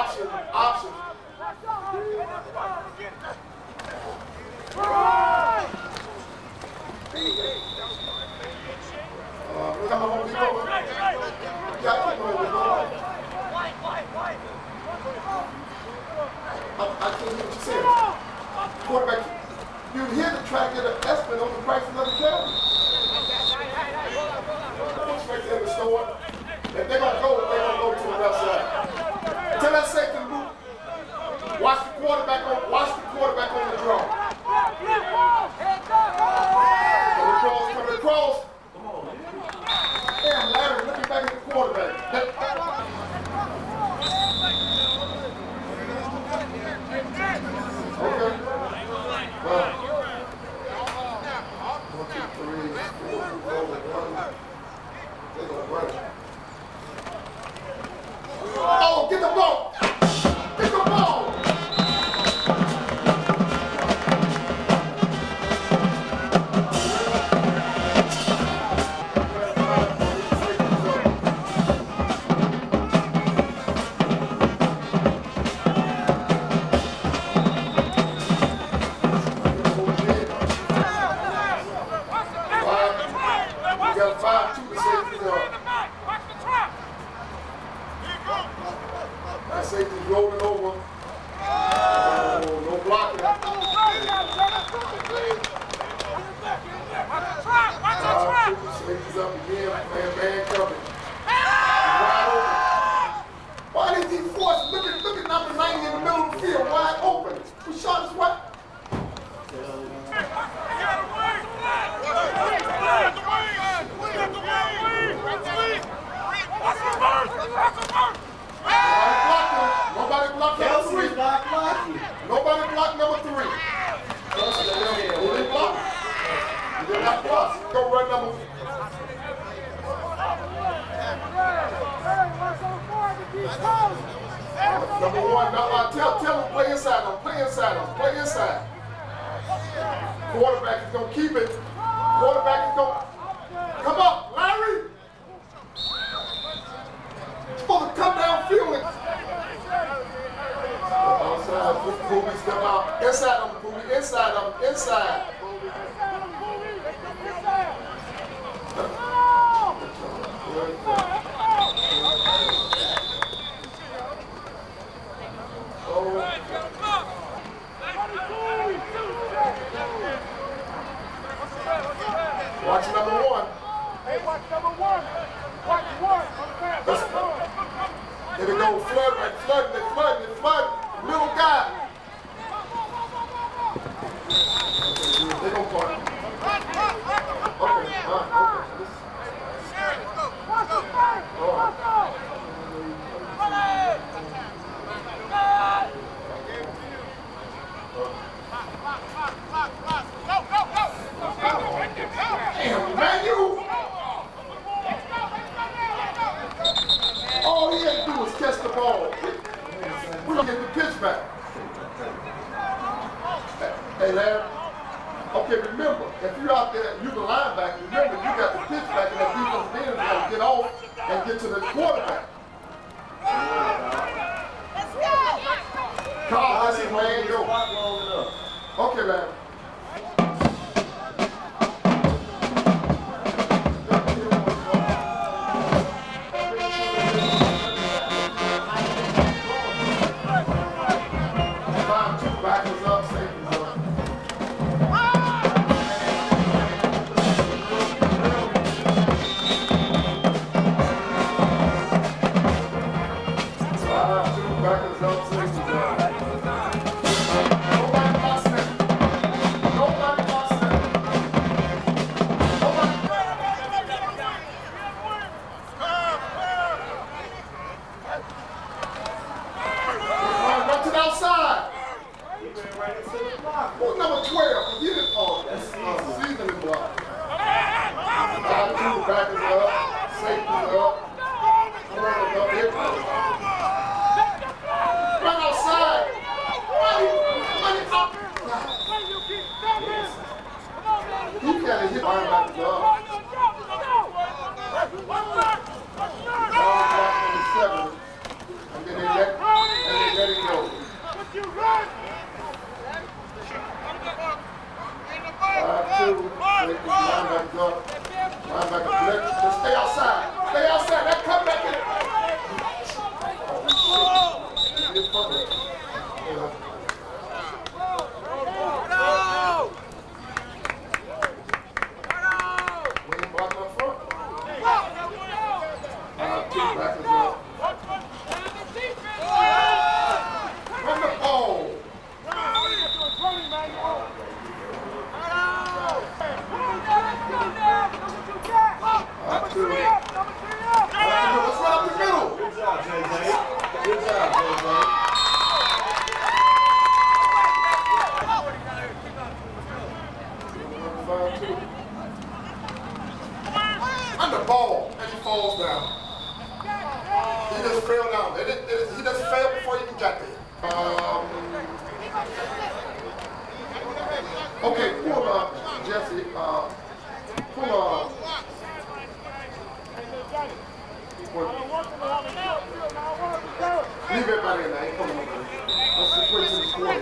Option. Come on, keep going. Yeah, keep going. I can't hear what you said. Quarterback, you here to try to get an estimate on the price of another carry. Straight in the store. If they're going to go to the left side. Tell that safety move. Watch the quarterback on the draw. Coming across. Damn, Larry, looking back at the quarterback. Okay. Well, 1, 2, 3, 4, roll it, run. They're going to run it. Oh, get the ball! Get the ball! Safety's rolling over. Oh, no blocking. Safety's up again. Man coverage. Wide open. Why did he force? Look at number 90 in the middle of the field, wide open. Who shot his what? Nobody blocked number 3. Nobody blocked number 3. You didn't block. You did not block. Go run number 4. Number 1, tell him play inside him. Play inside. Quarterback is going to keep it. Quarterback is going to come up, Larry. Supposed to come downfield. Outside, Booby step out. Inside him, Booby. Inside. Watch number 1. Hey, watch number 1. Watch 1. Here we go, flooding. Little guy. They don't park. Okay. Damn, man, you. All he had to do was catch the ball. We're going to get the pitch back. Hey, Larry. Okay, remember, if you're out there, you're the linebacker, remember, you got the pitch back and that defensive end is going to get off and get to the quarterback. Let's go! Carl, I see man, go. Okay, Larry. Who's number 12? You didn't seasoning block. Back is up. Safety's up. Run outside. Money up. He got to hit linebackers up. Ball block number 7. And then they let get funny. Yeah. We ain't blocking up front. Two back as well. Run the ball. Let's run up the middle. Good job, JJ. Good job, JJ. On the ball, and he falls down. He just fell down. He just fell before he even got there. Okay, pull up, Jesse. Pull up. Leave everybody in there. Ain't coming over. Let's just wait till the score.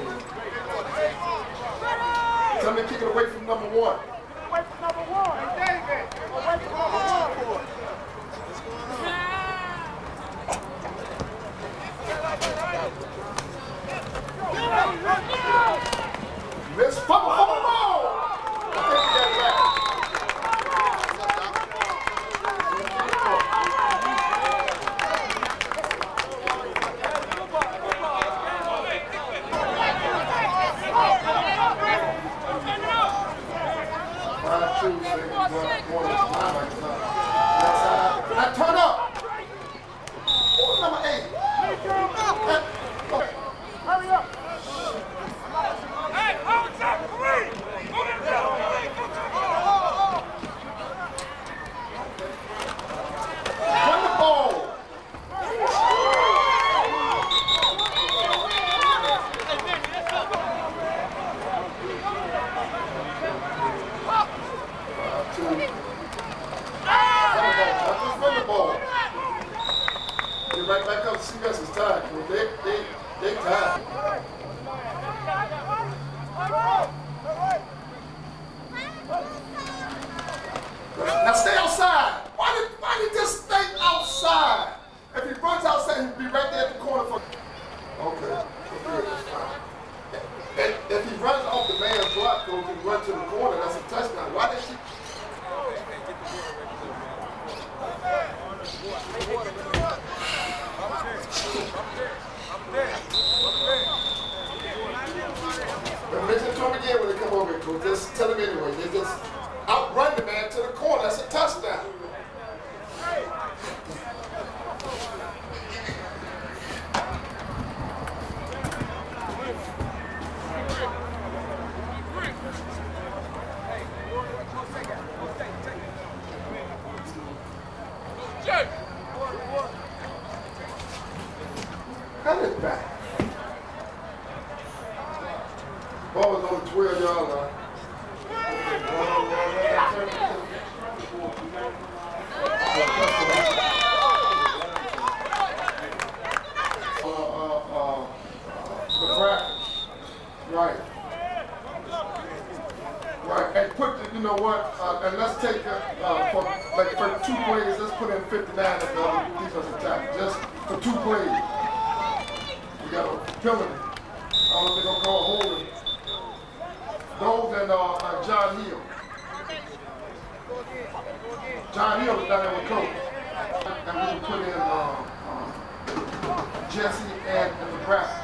Tell me to kick it away from number one. Away from number one. David. Away from number one. Miss fumble ball. I think he got it back. Now turn up. Who's number 8? Hurry up. Run the ball. Run the ball. Get right back up. CVS is tired. They tired. Now stay outside. Why did just stay outside? If he runs outside, he'd be right there at the corner for. Okay. If he runs off the man's block, goes and run to the corner, that's a touchdown. Why did she? Mention to him again when they come over here, coach. Just tell him anyway. They just outrun the man to the corner. That's a touchdown. Cut it back. Ball was on the 12-yard line. Right. Right. And put, you know what? And let's take for 2 plays. Let's put in 59 at the defensive tackle, just for 2 plays. We got a penalty. I don't know if they're gonna call holding. Those and John Hill. John Hill is down there with coach. And we can put in Jesse and Nebraska.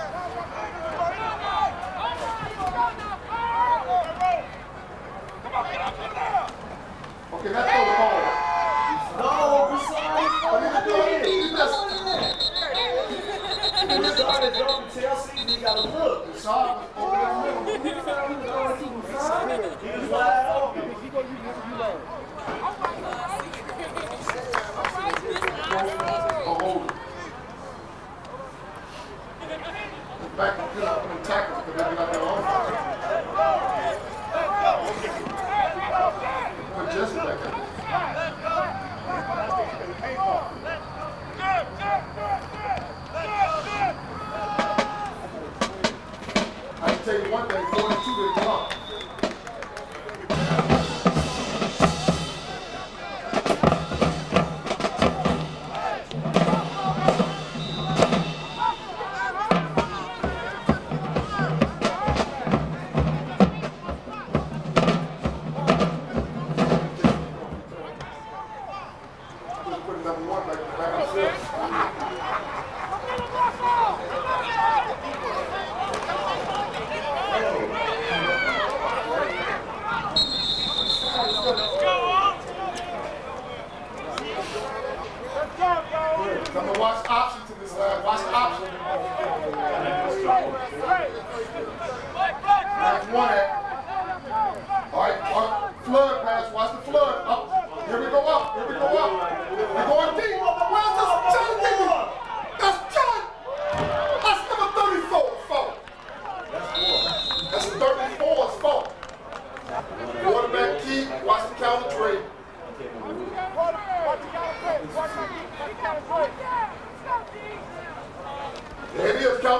Okay, let's throw the ball. No, Broussard is jumping Chelsea. He got a look. Broussard was over the middle. He was wide open. Back and get up and tackle because they're not their own. Put Jesse back there. I can tell you one thing, 42 didn't come.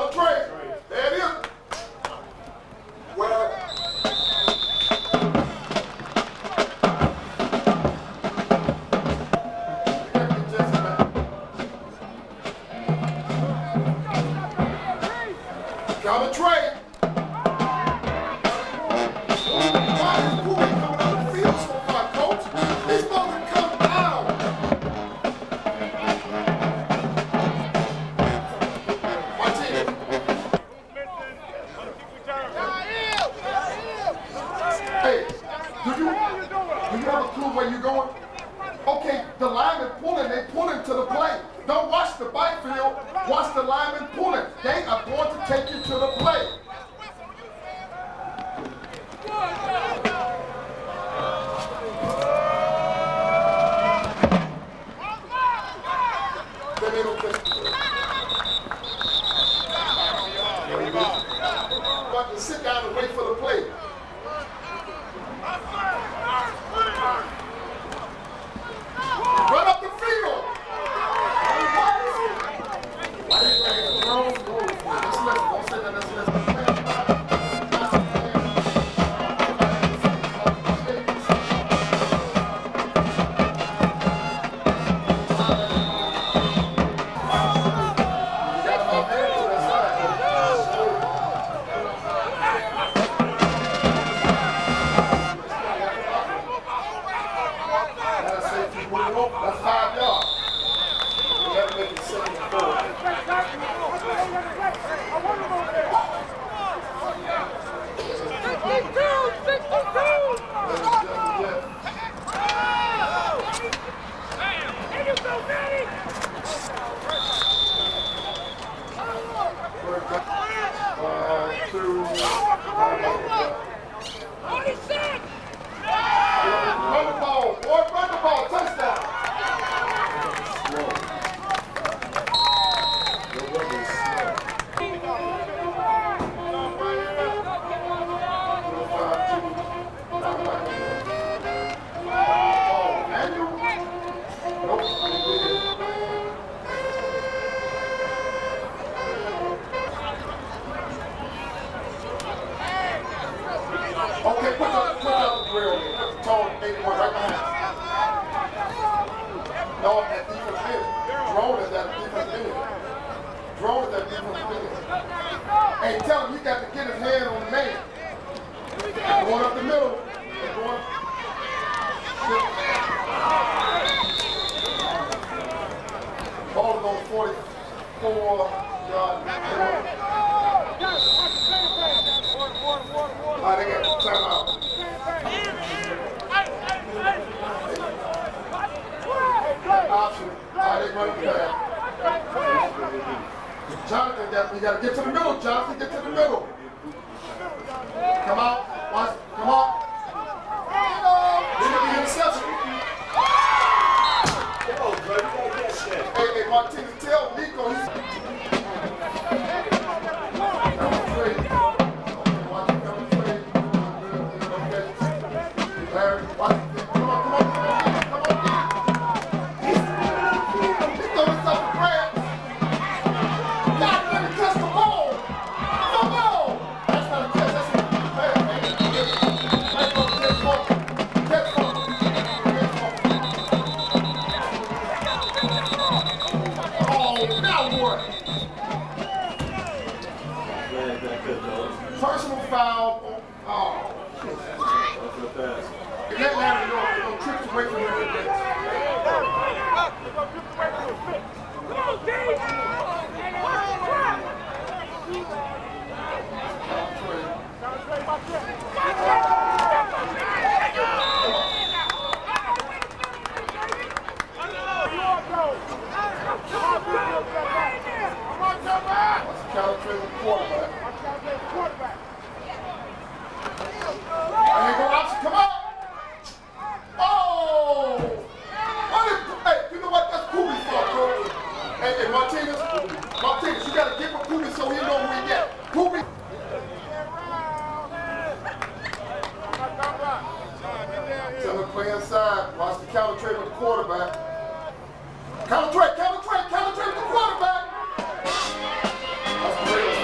Counter trade. There it is. Well, counter trade. Why is Bowie coming out the field so far, coach? He's supposed to come down. Martinez. Hey, do you have a clue where you're going? Okay, the lineman pulling, they pulling to the play. Don't watch the backfield, watch the lineman pulling. They are going to take you to the play. Then they don't catch the but to sit down and wait for the play. Run up the field. Why you playing the wrong goal? Let's listen. Don't say that. Let's listen. That's 5 yards. We have to make it 7 and 4. Run the ball, boy, run the ball, touchdown. Okay, put the grill, put the tone 81 right behind. No, that defense minute. Drone is that defense minute. Drone is that defense minute. Hey, tell him he got to get his hand on the man. Going up the middle. Going. Ball is on 44-yard. All right, they got time out. Option. All right, they run it back. Jonathan, you got to get to the middle, Jonathan. Get to the middle. Come out. Watch. Come out. This is the interception. Hey, Martinez, tell Nico he's... Larry, watch. Come on. He's throwing himself a grab. God, let me catch the ball. Come on. That's not a catch. That's a grab, man. That's not a catch. Oh, now what? Personal foul. Oh. Let Larry know if they're trips away from him. Quarterback. And go option, come on! Oh! Hey, you know what? That's Kubi's fault, coach. Hey, Martinez, you gotta get with Kubi so he know who he get. Kubi. Tell him play inside. Watch the counter trade with the quarterback. Counter trade with the quarterback. That's the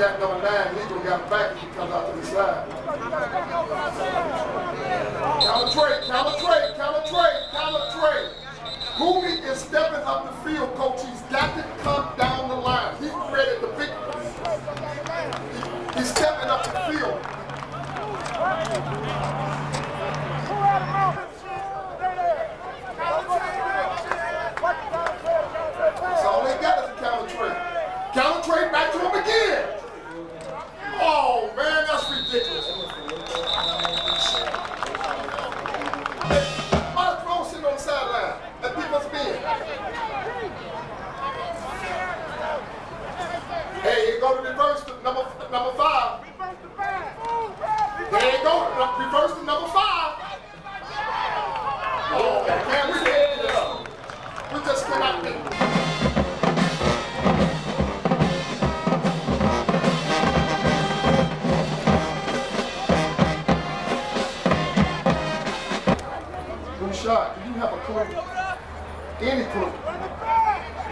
that number 9, Negro got him back if he comes out to the side. Counter trade. Bowie is stepping up the field, coach. He's got to come down the line. He created the big one. He's stepping up the field. That's all they got is a counter trade. Counter trade back to him again. Oh, man, that's ridiculous. Mike Rose sitting on the sideline. That people's being. Hey, you go to reverse to number 5. There you go, reverse to number 5. Oh, man, we just cannot make it. Shot. Do you have a clue? Any clue?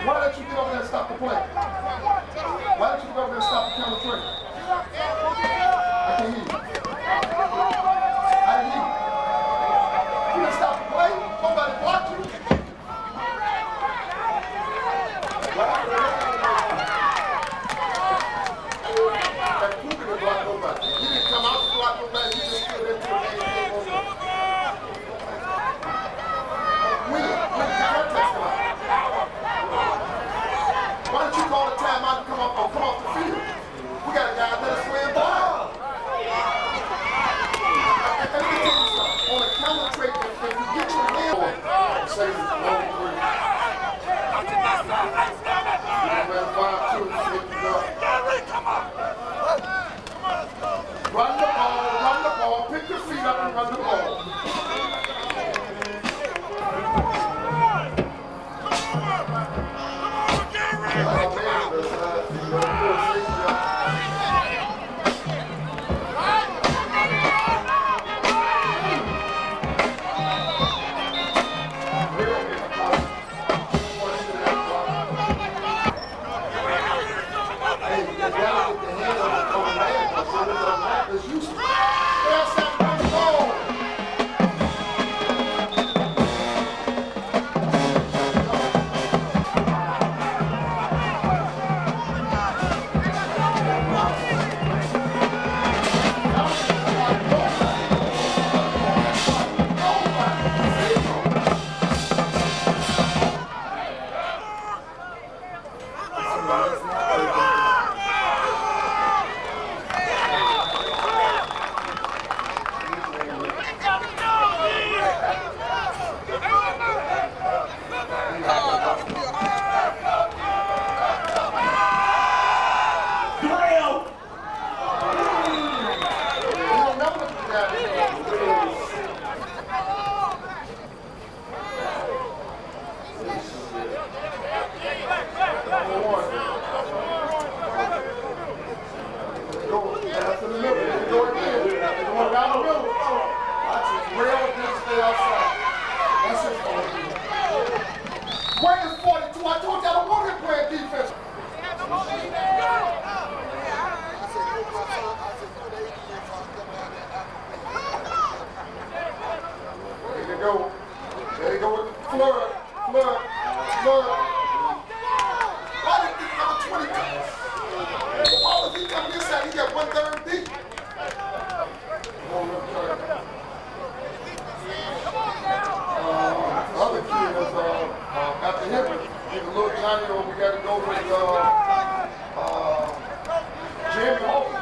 Why don't you get over there and stop the play? Why don't you get over there and stop the counter trade? I can't hear you. I didn't hear you. You didn't stop the play? Nobody blocked you? That Cougar didn't block nobody. He didn't come out to block nobody. He just stood there to the game. Why don't you call the timeout and come off the field? We got a guy that is playing ball. And let me tell you something. On a counter trade, if you get your man on, say it's 1-3. Run the ball, pick your feet up and run the ball. There you go with the flood. Why did he number 20 come? Why was he coming this side? He got 1/3 deep. Other kid was after him. The little Johnny over, we got to go with Jamie Holton.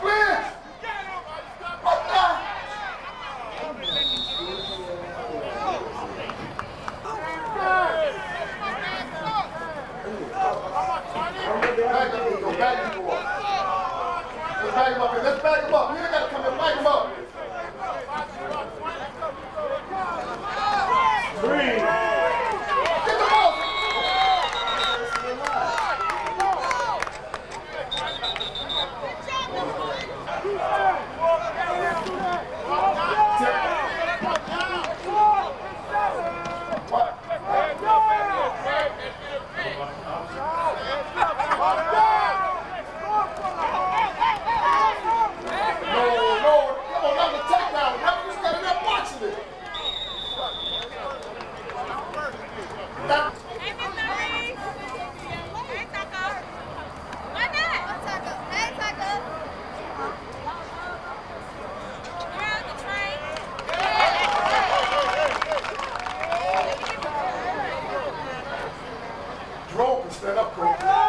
Blitz! What the? Back him up. Let's back him up. You ain't got to come and back him up. 3. Get the ball. Stand up, coach.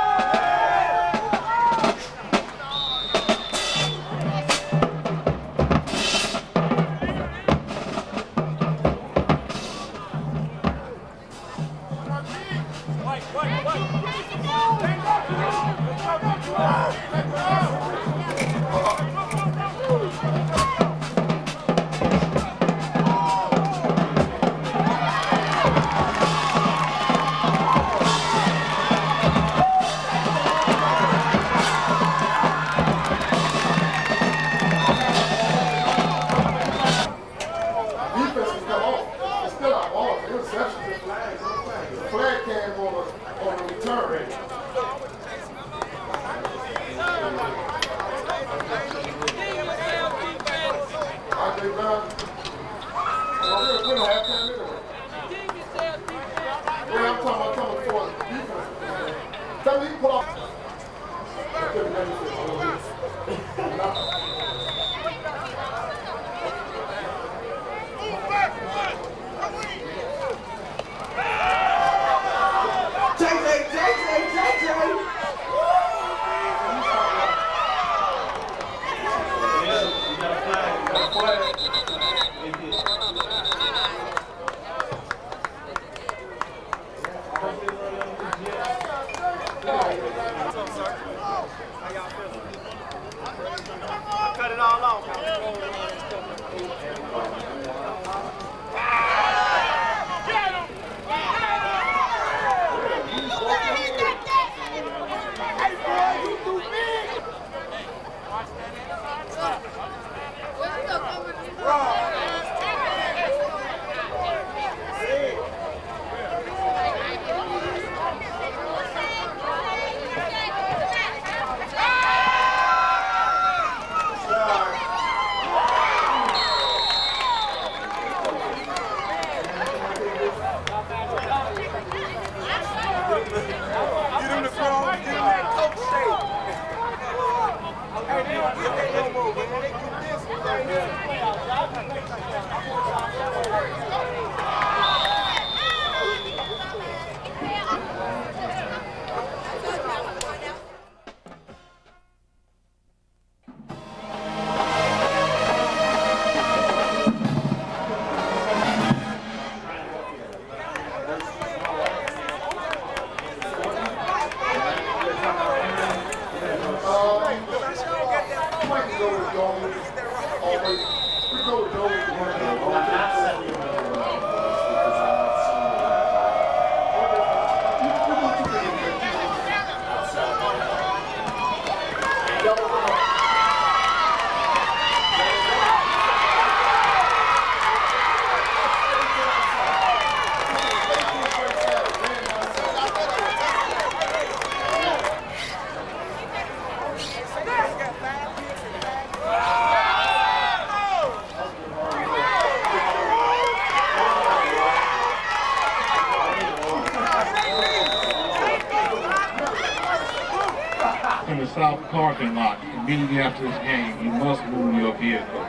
In the south parking lot immediately after this game, you must move your vehicle.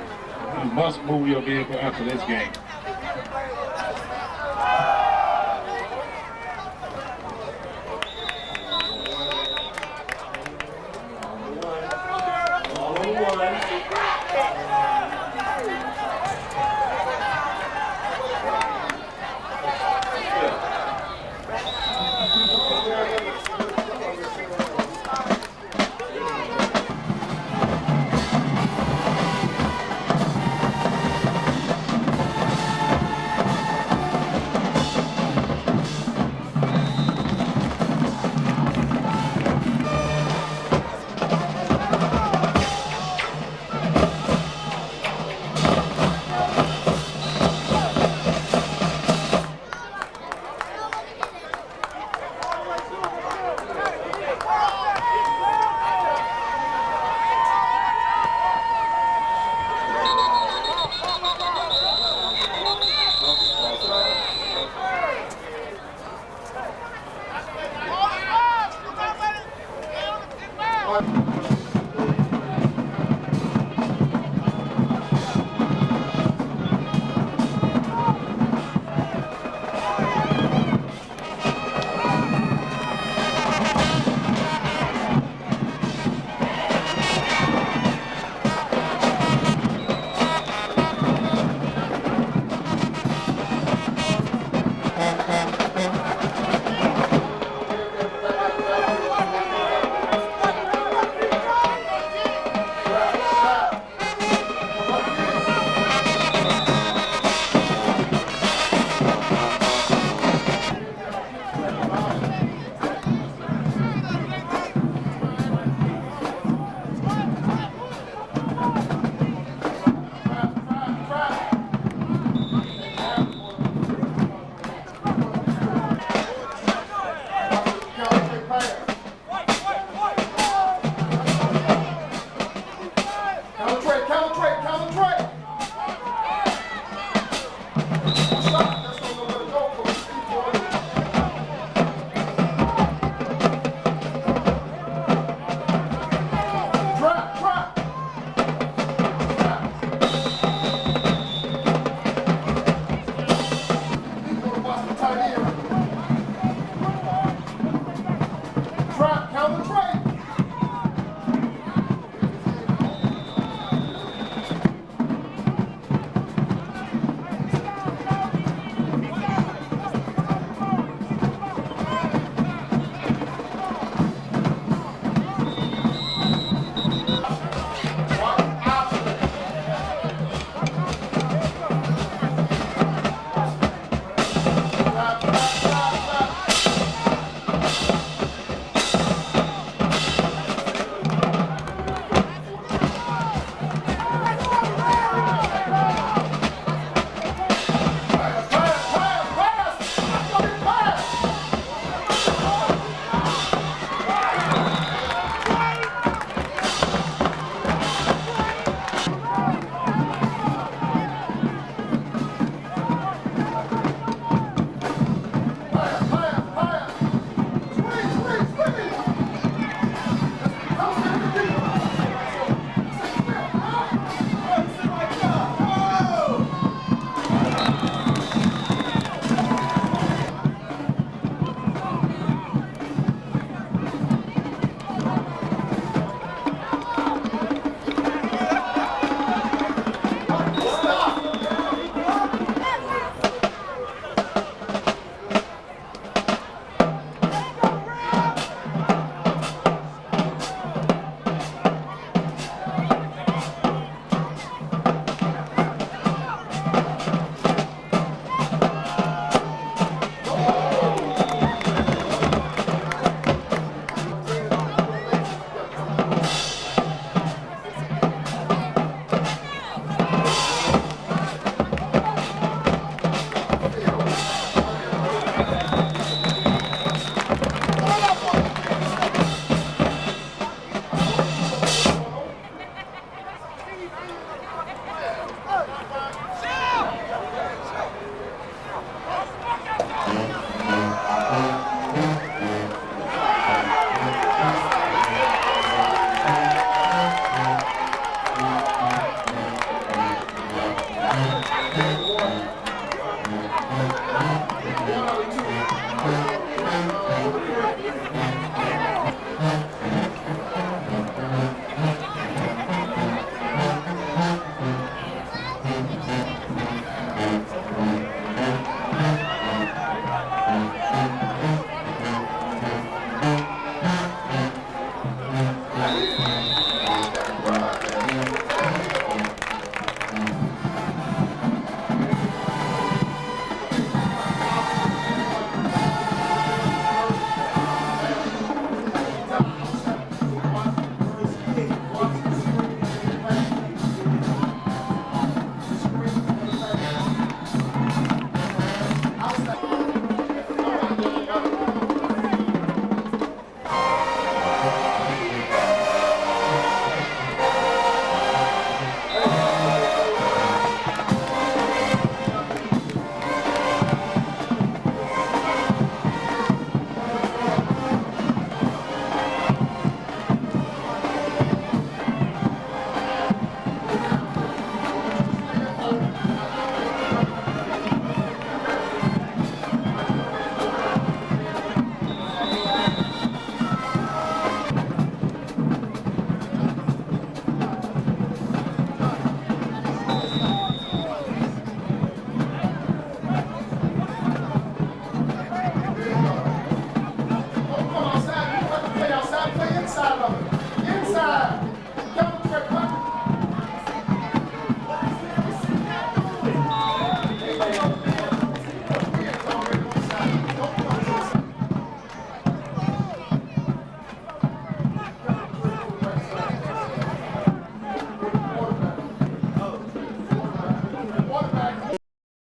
You must move your vehicle after this game.